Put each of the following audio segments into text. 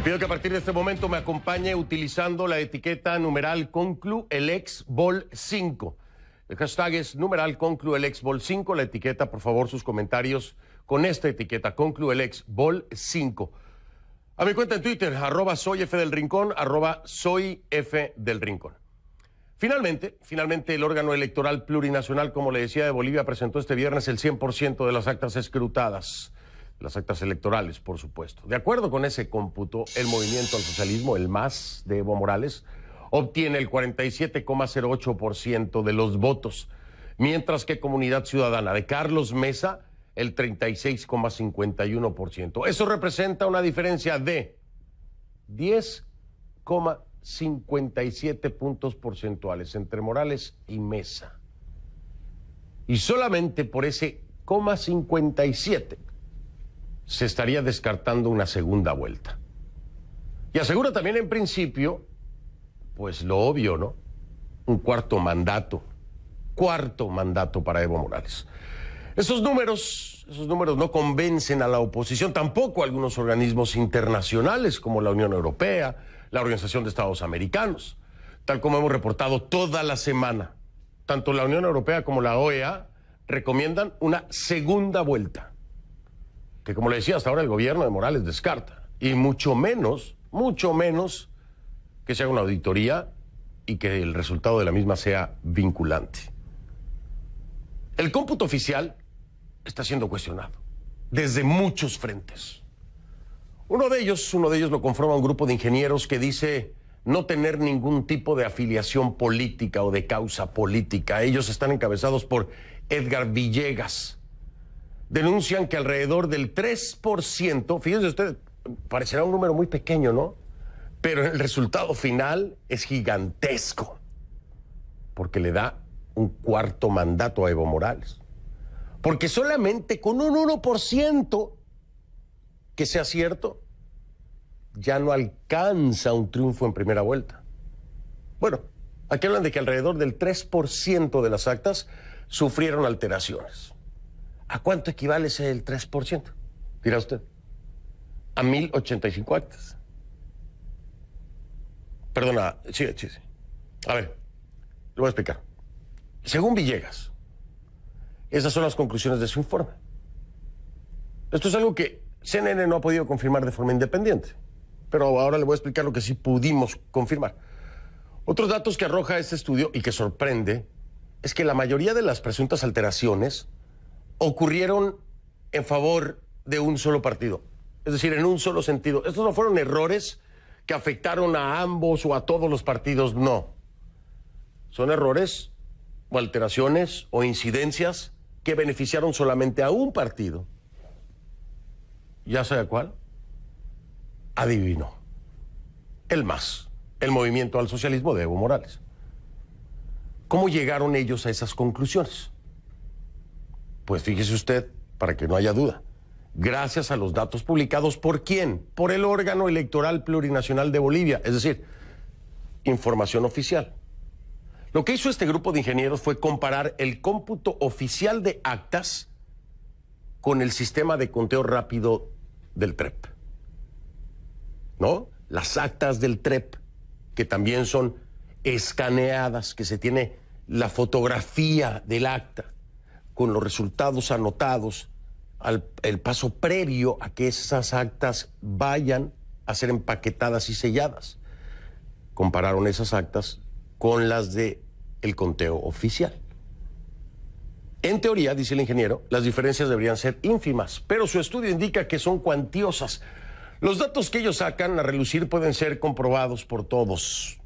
Le pido que a partir de este momento me acompañe utilizando la etiqueta numeral ConcluElexBol5. El hashtag es numeral ConcluElexBol5. La etiqueta, por favor, sus comentarios con esta etiqueta, ConcluElexBol5. A mi cuenta en Twitter, @soyfdelrincón, @soyfdelrincón. Finalmente, el órgano electoral plurinacional, como le decía, de Bolivia, presentó este viernes el 100% de las actas escrutadas. Las actas electorales, por supuesto. De acuerdo con ese cómputo, el Movimiento al Socialismo, el MAS de Evo Morales, obtiene el 47,08% de los votos, mientras que Comunidad Ciudadana de Carlos Mesa, el 36,51%. Eso representa una diferencia de 10,57 puntos porcentuales entre Morales y Mesa. Y solamente por ese 0,57 se estaría descartando una segunda vuelta. Y asegura también en principio, pues lo obvio, ¿no? Un cuarto mandato para Evo Morales. Esos números no convencen a la oposición, tampoco a algunos organismos internacionales como la Unión Europea, la Organización de Estados Americanos. Tal como hemos reportado toda la semana, tanto la Unión Europea como la OEA recomiendan una segunda vuelta, que, como le decía, hasta ahora el gobierno de Morales descarta, y mucho menos que se haga una auditoría y que el resultado de la misma sea vinculante. El cómputo oficial está siendo cuestionado desde muchos frentes. Uno de ellos lo conforma un grupo de ingenieros que dice no tener ningún tipo de afiliación política o de causa política. Ellos están encabezados por Edgar Villegas. Denuncian que alrededor del 3%, fíjense usted, parecerá un número muy pequeño, ¿no? Pero el resultado final es gigantesco, porque le da un cuarto mandato a Evo Morales. Porque solamente con un 1% que sea cierto, ya no alcanza un triunfo en primera vuelta. Bueno, aquí hablan de que alrededor del 3% de las actas sufrieron alteraciones. ¿A cuánto equivale ese el 3%? Dirá usted. A 1,085 actas. Perdona, sí. A ver, lo voy a explicar. Según Villegas, esas son las conclusiones de su informe. Esto es algo que CNN no ha podido confirmar de forma independiente, pero ahora le voy a explicar lo que sí pudimos confirmar. Otros datos que arroja este estudio y que sorprende es que la mayoría de las presuntas alteraciones ocurrieron en favor de un solo partido, es decir, en un solo sentido. Estos no fueron errores que afectaron a ambos o a todos los partidos, no. Son errores o alteraciones o incidencias que beneficiaron solamente a un partido. ¿Ya sabe cuál? Adivinó. El MAS, el Movimiento al Socialismo de Evo Morales. ¿Cómo llegaron ellos a esas conclusiones? Pues fíjese usted, para que no haya duda, gracias a los datos publicados ¿por quién? Por el órgano electoral plurinacional de Bolivia, es decir, información oficial. Lo que hizo este grupo de ingenieros fue comparar el cómputo oficial de actas con el sistema de conteo rápido del TREP. ¿No? Las actas del TREP, que también son escaneadas, que se tiene la fotografía del acta, con los resultados anotados, el paso previo a que esas actas vayan a ser empaquetadas y selladas. Compararon esas actas con las del conteo oficial. En teoría, dice el ingeniero, las diferencias deberían ser ínfimas, pero su estudio indica que son cuantiosas. Los datos que ellos sacan a relucir pueden ser comprobados por todos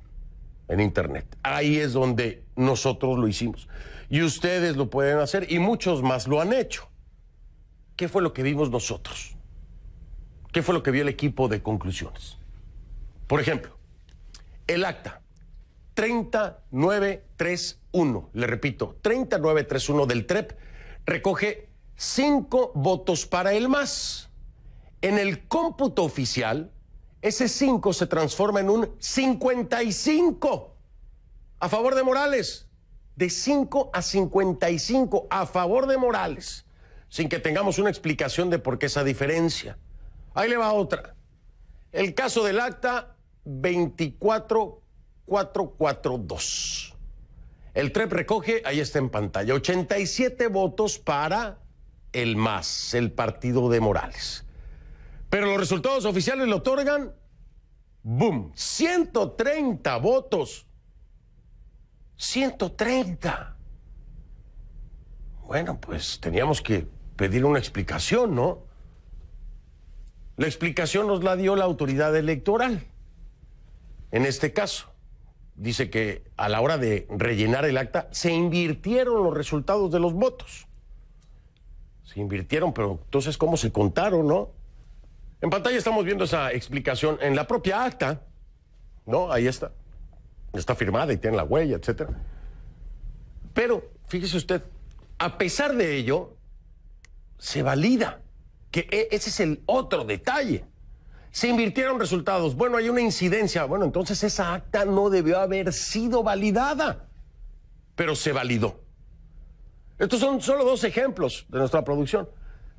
en Internet. Ahí es donde nosotros lo hicimos. Y ustedes lo pueden hacer y muchos más lo han hecho. ¿Qué fue lo que vimos nosotros? ¿Qué fue lo que vio el equipo de conclusiones? Por ejemplo, el acta 3931, le repito, 3931 del TREP recoge 5 votos para el MAS. En el cómputo oficial, ese 5 se transforma en un 55 a favor de Morales. De 5 a 55 a favor de Morales, sin que tengamos una explicación de por qué esa diferencia. Ahí le va otra. El caso del acta 24442. El TREP recoge, ahí está en pantalla, 87 votos para el MAS, el partido de Morales. Pero los resultados oficiales le otorgan, ¡boom!, 130 votos. 130. Bueno, pues teníamos que pedir una explicación, ¿no? La explicación nos la dio la autoridad electoral. En este caso, dice que a la hora de rellenar el acta se invirtieron los resultados de los votos. Se invirtieron, pero entonces, ¿cómo se contaron, no? En pantalla estamos viendo esa explicación en la propia acta, ¿no? Ahí está. Está firmada y tiene la huella, etcétera. Pero, fíjese usted, a pesar de ello, se valida, que ese es el otro detalle. Se invirtieron resultados. Bueno, hay una incidencia. Bueno, entonces esa acta no debió haber sido validada, pero se validó. Estos son solo 2 ejemplos de nuestra producción.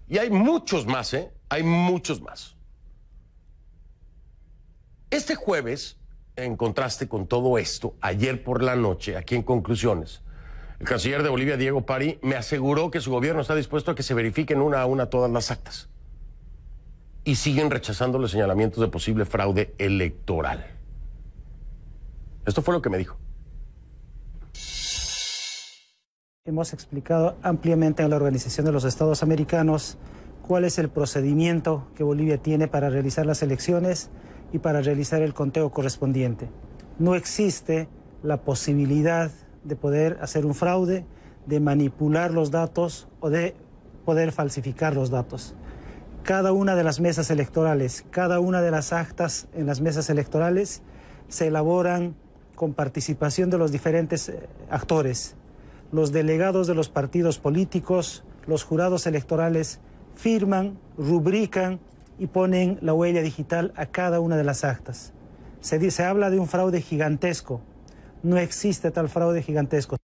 Y hay muchos más, ¿eh? Hay muchos más. Este jueves, en contraste con todo esto, ayer por la noche, aquí en Conclusiones, el canciller de Bolivia, Diego Pari, me aseguró que su gobierno está dispuesto a que se verifiquen una a una todas las actas. Y siguen rechazando los señalamientos de posible fraude electoral. Esto fue lo que me dijo. Hemos explicado ampliamente en la Organización de los Estados Americanos cuál es el procedimiento que Bolivia tiene para realizar las elecciones y para realizar el conteo correspondiente. No existe la posibilidad de poder hacer un fraude, de manipular los datos o de poder falsificar los datos. Cada una de las mesas electorales, cada una de las actas en las mesas electorales se elaboran con participación de los diferentes actores. Los delegados de los partidos políticos, los jurados electorales firman, rubrican y ponen la huella digital a cada una de las actas. Se habla de un fraude gigantesco. No existe tal fraude gigantesco.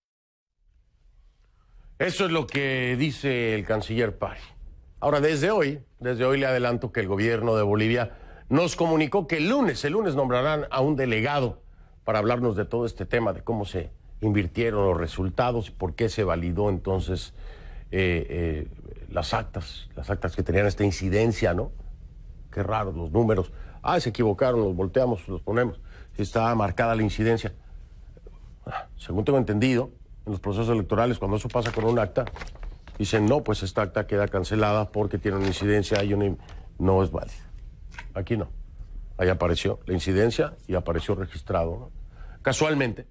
Eso es lo que dice el canciller Pari. Ahora, desde hoy le adelanto que el gobierno de Bolivia nos comunicó que el lunes nombrarán a un delegado para hablarnos de todo este tema, de cómo se invirtieron los resultados y por qué se validó entonces las actas que tenían esta incidencia, ¿no? Qué raro, los números. Se equivocaron, los volteamos, los ponemos. Está marcada la incidencia. Según tengo entendido, en los procesos electorales, cuando eso pasa con un acta, dicen, no, pues esta acta queda cancelada porque tiene una incidencia y no es válida. Aquí no. Ahí apareció la incidencia y apareció registrado, ¿no? Casualmente,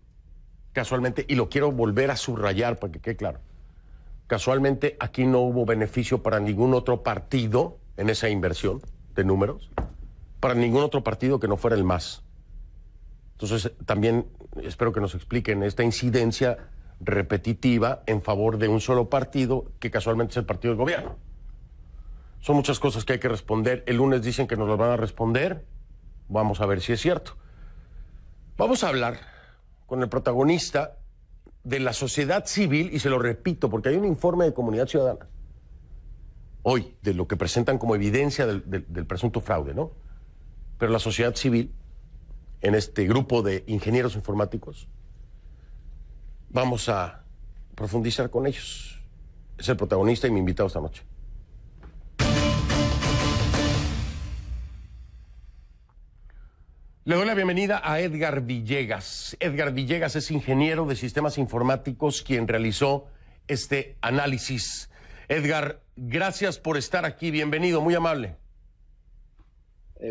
y lo quiero volver a subrayar para que quede claro, casualmente aquí no hubo beneficio para ningún otro partido en esa inversión de números, para ningún otro partido que no fuera el MAS. Entonces, también espero que nos expliquen esta incidencia repetitiva en favor de un solo partido, que casualmente es el partido del gobierno. Son muchas cosas que hay que responder. El lunes dicen que nos las van a responder. Vamos a ver si es cierto. Vamos a hablar con el protagonista de la sociedad civil, y se lo repito, porque hay un informe de Comunidad Ciudadana hoy de lo que presentan como evidencia del presunto fraude, ¿no? Pero la sociedad civil, en este grupo de ingenieros informáticos, vamos a profundizar con ellos. Es el protagonista y mi invitado esta noche. Le doy la bienvenida a Edgar Villegas. Edgar Villegas es ingeniero de sistemas informáticos quien realizó este análisis. Edgar, gracias por estar aquí. Bienvenido, muy amable.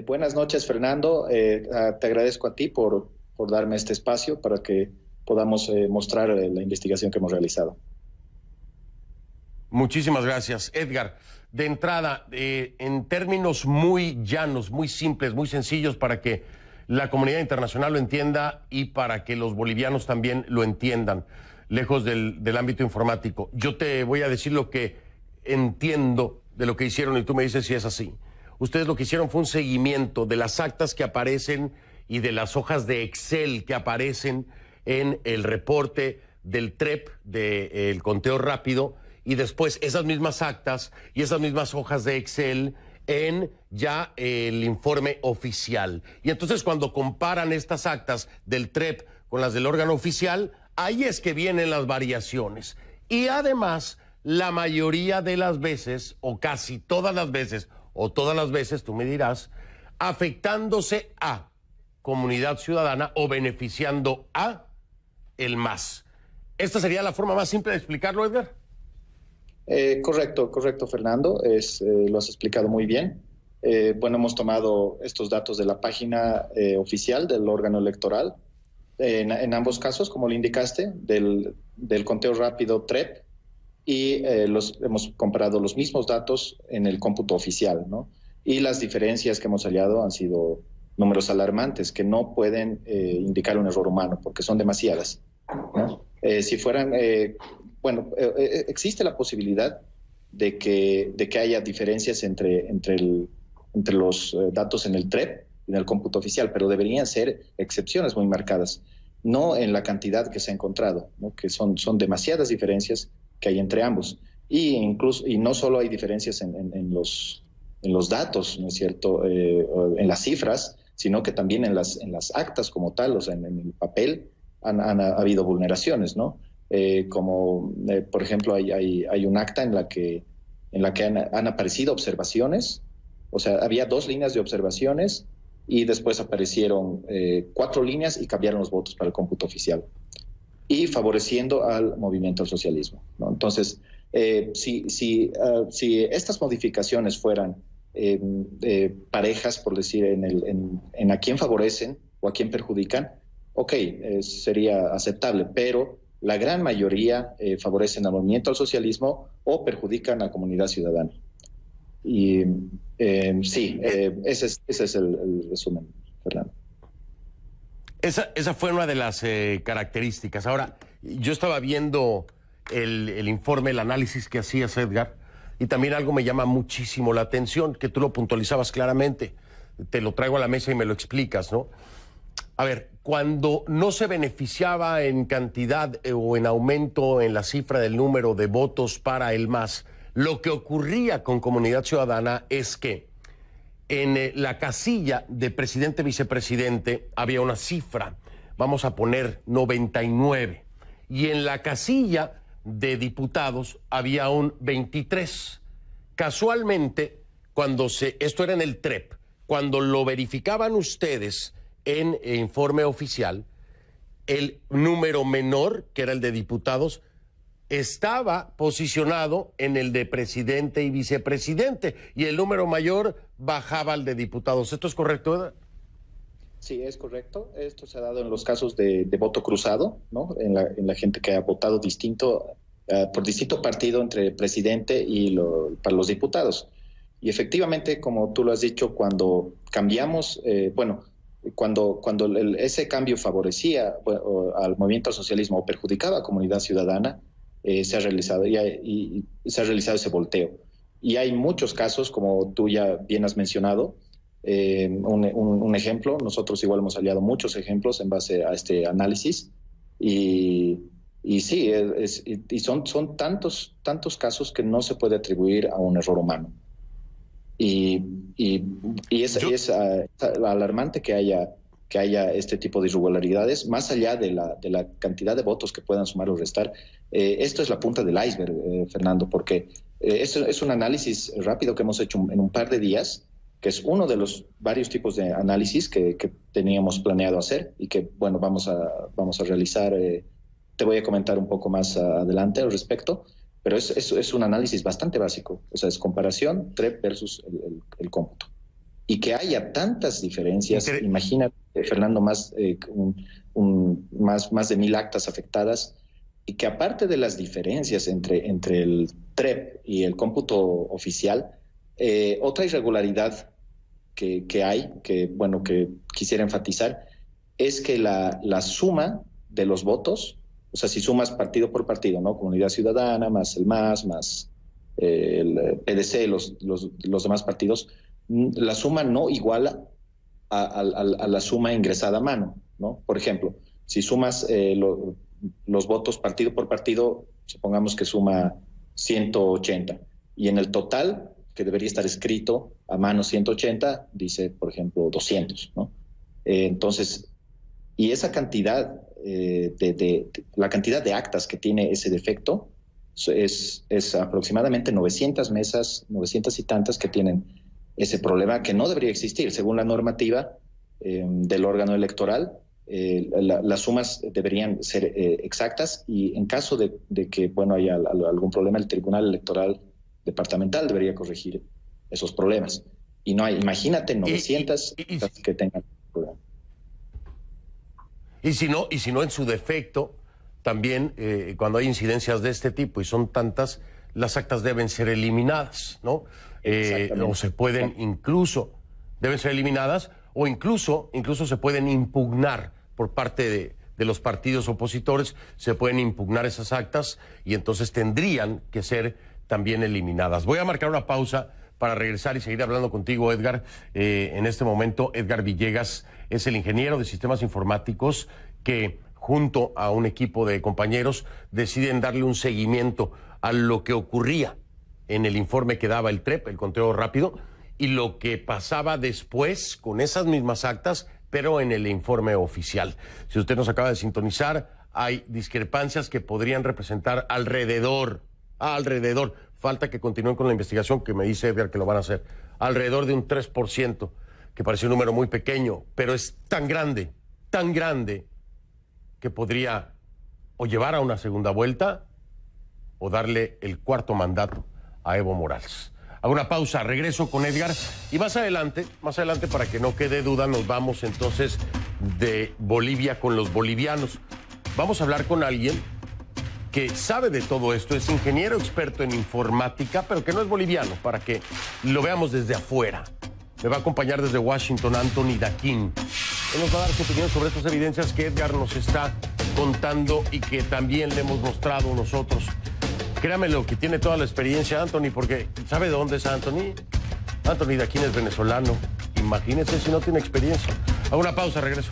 Buenas noches, Fernando. Te agradezco a ti por darme este espacio para que podamos mostrar la investigación que hemos realizado. Muchísimas gracias, Edgar. De entrada, en términos muy llanos, muy simples, muy sencillos, para que la comunidad internacional lo entienda y para que los bolivianos también lo entiendan, lejos del ámbito informático. Yo te voy a decir lo que entiendo de lo que hicieron y tú me dices si es así. Ustedes lo que hicieron fue un seguimiento de las actas que aparecen y de las hojas de Excel que aparecen en el reporte del TREP, del conteo rápido, y después esas mismas actas y esas mismas hojas de Excel en ya el informe oficial. Y entonces cuando comparan estas actas del TREP con las del órgano oficial, ahí es que vienen las variaciones. Y además, la mayoría de las veces, o casi todas las veces, tú me dirás, afectándose a comunidad ciudadana o beneficiando a el MAS. ¿Esta sería la forma más simple de explicarlo, Edgar? Correcto, Fernando. Lo has explicado muy bien. Bueno, hemos tomado estos datos de la página oficial del órgano electoral, en ambos casos, como lo indicaste, del conteo rápido TREP, y hemos comparado los mismos datos en el cómputo oficial, ¿no? Y las diferencias que hemos hallado han sido números alarmantes que no pueden indicar un error humano, porque son demasiadas, ¿no? Si fueran, existe la posibilidad de que haya diferencias entre los datos en el TREP y en el cómputo oficial, pero deberían ser excepciones muy marcadas, no en la cantidad que se ha encontrado, ¿no? Que son demasiadas diferencias que hay entre ambos. Y no solo hay diferencias en los datos, ¿no es cierto?, en las cifras, sino que también en las actas como tal, o sea, en el papel, ha habido vulneraciones, ¿no? Por ejemplo, hay un acta en la que han aparecido observaciones, o sea, había 2 líneas de observaciones y después aparecieron 4 líneas y cambiaron los votos para el cómputo oficial, y favoreciendo al movimiento al socialismo, ¿no? Entonces, si estas modificaciones fueran parejas, por decir, en a quién favorecen o a quién perjudican, ok, sería aceptable, pero la gran mayoría favorecen al movimiento al socialismo o perjudican a la comunidad ciudadana. Y ese es el resumen, Fernando. Esa fue una de las características. Ahora, yo estaba viendo el informe, el análisis que hacías, Edgar, y también algo me llama muchísimo la atención, que tú lo puntualizabas claramente. Te lo traigo a la mesa y me lo explicas, ¿no? A ver, cuando no se beneficiaba en cantidad o en aumento en la cifra del número de votos para el MAS, lo que ocurría con Comunidad Ciudadana es que en la casilla de presidente-vicepresidente había una cifra, vamos a poner 99, y en la casilla de diputados había un 23. Casualmente, esto era en el TREP, cuando lo verificaban ustedes en informe oficial, el número menor, que era el de diputados, estaba posicionado en el de presidente y vicepresidente, y el número mayor bajaba al de diputados. ¿Esto es correcto, Edgar? Sí, es correcto. Esto se ha dado en los casos de voto cruzado, ¿no? En la gente que ha votado por distinto partido entre presidente y para los diputados. Y efectivamente, como tú lo has dicho, cuando cambiamos, cuando ese cambio favorecía al movimiento al socialismo o perjudicaba a la comunidad ciudadana, se ha realizado y se ha realizado ese volteo. Y hay muchos casos, como tú ya bien has mencionado. Un ejemplo, nosotros igual hemos aliado muchos ejemplos en base a este análisis, y sí, son tantos casos que no se puede atribuir a un error humano. Y es alarmante que haya este tipo de irregularidades, más allá de la cantidad de votos que puedan sumar o restar. Esto es la punta del iceberg, Fernando, porque esto es un análisis rápido que hemos hecho en un par de días, que es uno de los varios tipos de análisis que teníamos planeado hacer y que, bueno, vamos a realizar. Te voy a comentar un poco más adelante al respecto, pero es un análisis bastante básico. O sea, es comparación TREP versus el cómputo. Y que haya tantas diferencias, imagina, Fernando, más de 1,000 actas afectadas, y que aparte de las diferencias entre el TREP y el cómputo oficial, otra irregularidad que hay, que quisiera enfatizar, es que la suma de los votos, o sea, si sumas partido por partido, ¿no? Comunidad Ciudadana, más el MAS, más el PDC, los demás partidos, la suma no iguala a la suma ingresada a mano, ¿no? Por ejemplo, si sumas los votos partido por partido, supongamos que suma 180, y en el total que debería estar escrito a mano 180, dice, por ejemplo, 200, ¿no? Entonces, y esa cantidad, la cantidad de actas que tiene ese defecto es aproximadamente 900 mesas, 900 y tantas que tienen ese problema que no debería existir. Según la normativa del órgano electoral, las sumas deberían ser exactas y en caso de que haya algún problema, el Tribunal Electoral Departamental debería corregir esos problemas. Y no hay, imagínate, 900 que tengan problema. Y si no, en su defecto, también cuando hay incidencias de este tipo y son tantas, las actas deben ser eliminadas, ¿no? O se pueden deben ser eliminadas o incluso se pueden impugnar por parte de los partidos opositores, se pueden impugnar esas actas y entonces tendrían que ser también eliminadas. Voy a marcar una pausa para regresar y seguir hablando contigo, Edgar. En este momento, Edgar Villegas es el ingeniero de sistemas informáticos que, junto a un equipo de compañeros, deciden darle un seguimiento a lo que ocurría en el informe que daba el TREP, el conteo rápido, y lo que pasaba después con esas mismas actas, pero en el informe oficial. Si usted nos acaba de sintonizar, hay discrepancias que podrían representar alrededor, falta que continúen con la investigación, que me dice Edgar que lo van a hacer, alrededor de un 3%, que parece un número muy pequeño, pero es tan grande, que podría o llevar a una segunda vuelta o darle el cuarto mandato a Evo Morales. Hago una pausa, regreso con Edgar y más adelante, para que no quede duda, nos vamos entonces de Bolivia con los bolivianos. Vamos a hablar con alguien que sabe de todo esto, es ingeniero experto en informática, pero que no es boliviano, para que lo veamos desde afuera. Me va a acompañar desde Washington Anthony Daquín. Él nos va a dar su opinión sobre estas evidencias que Edgar nos está contando y que también le hemos mostrado nosotros. Créamelo, que tiene toda la experiencia Anthony, porque ¿sabe de dónde es Anthony? Anthony Daquín es venezolano. Imagínese si no tiene experiencia. Hago una pausa, regreso.